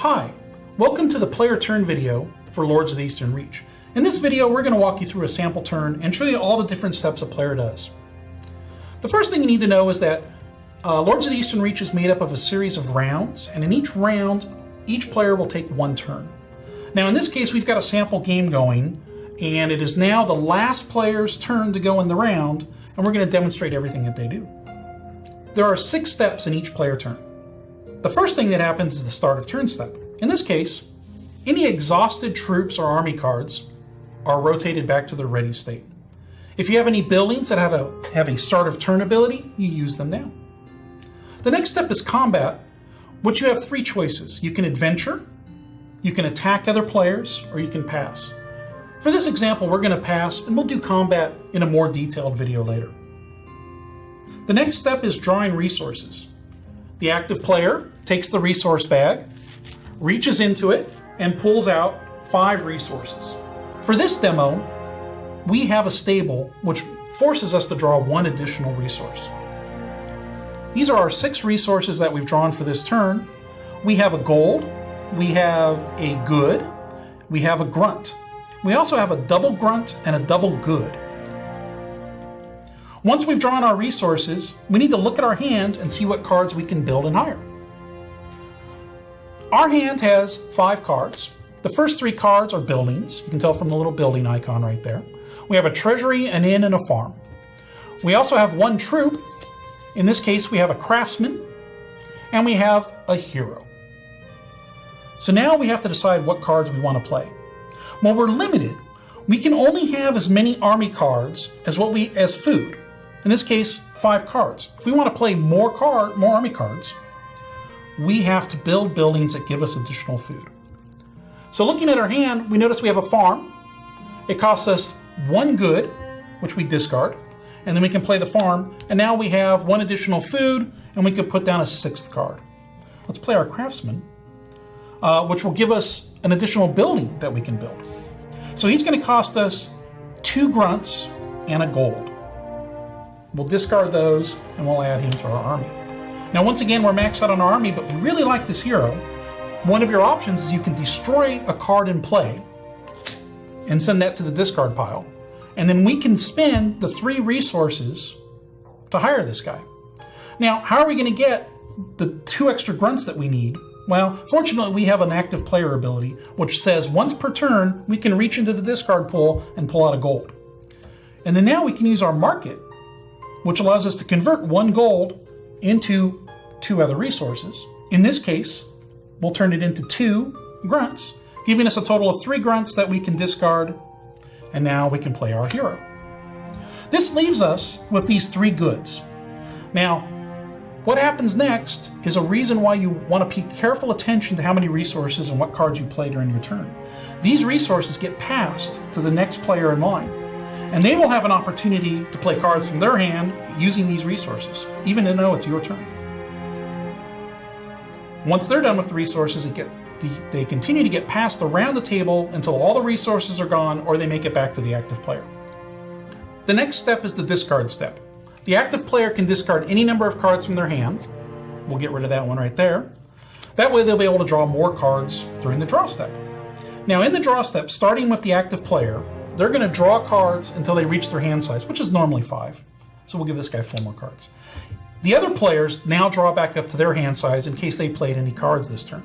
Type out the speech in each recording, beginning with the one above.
Hi, welcome to the player turn video for Lords of the Eastern Reach. In this video, we're going to walk you through a sample turn and show you all the different steps a player does. The first thing you need to know is that Lords of the Eastern Reach is made up of a series of rounds, and in each round, each player will take one turn. Now in this case, we've got a sample game going, and it is now the last player's turn to go in the round, and we're going to demonstrate everything that they do. There are 6 steps in each player turn. The first thing that happens is the start of turn step. In this case, any exhausted troops or army cards are rotated back to their ready state. If you have any buildings that have a start of turn ability, you use them now. The next step is combat, which you have 3 choices. You can adventure, you can attack other players, or you can pass. For this example, we're going to pass, and we'll do combat in a more detailed video later. The next step is drawing resources. The active player takes the resource bag, reaches into it, and pulls out 5 resources. For this demo, we have a stable which forces us to draw 1 additional resource. These are our 6 resources that we've drawn for this turn. We have a gold, we have a good, we have a grunt. We also have a double grunt and a double good. Once we've drawn our resources, we need to look at our hand and see what cards we can build and hire. Our hand has 5 cards. The first 3 cards are buildings. You can tell from the little building icon right there. We have a treasury, an inn, and a farm. We also have 1 troop. In this case, we have a craftsman, and we have a hero. So now we have to decide what cards we want to play. Well, we're limited. We can only have as many army cards as food. In this case, 5 cards. If we want to play more army cards, we have to build buildings that give us additional food. So looking at our hand, we notice we have a farm. It costs us 1 good, which we discard, and then we can play the farm, and now we have 1 additional food, and we could put down a 6th card. Let's play our craftsman, which will give us an additional building that we can build. So he's going to cost us 2 grunts and a gold. We'll discard those, and we'll add him to our army. Now once again, we're maxed out on our army, but we really like this hero. One of your options is you can destroy a card in play and send that to the discard pile. And then we can spend the 3 resources to hire this guy. Now, how are we going to get the 2 extra grunts that we need? Well, fortunately, we have an active player ability, which says once per turn, we can reach into the discard pool and pull out a gold. And then now we can use our market, which allows us to convert 1 gold into 2 other resources. In this case, we'll turn it into 2 grunts, giving us a total of 3 grunts that we can discard, and now we can play our hero. This leaves us with these 3 goods. Now, what happens next is a reason why you want to pay careful attention to how many resources and what cards you play during your turn. These resources get passed to the next player in line, and they will have an opportunity to play cards from their hand using these resources, even though it's your turn. Once they're done with the resources, they continue to get passed around the table until all the resources are gone or they make it back to the active player. The next step is the discard step. The active player can discard any number of cards from their hand. We'll get rid of that one right there. That way they'll be able to draw more cards during the draw step. Now in the draw step, starting with the active player, they're going to draw cards until they reach their hand size, which is normally 5. So we'll give this guy 4 more cards. The other players now draw back up to their hand size in case they played any cards this turn.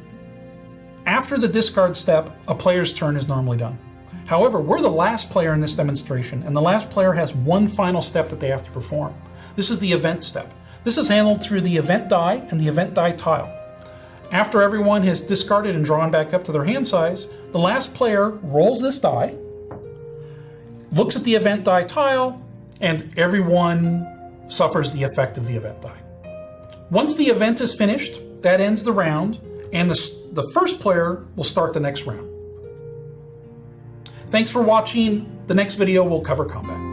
After the discard step, a player's turn is normally done. However, we're the last player in this demonstration, and the last player has 1 final step that they have to perform. This is the event step. This is handled through the event die and the event die tile. After everyone has discarded and drawn back up to their hand size, the last player rolls this die, looks at the event die tile, and everyone suffers the effect of the event die. Once the event is finished, that ends the round, and the first player will start the next round. Thanks for watching. The next video will cover combat.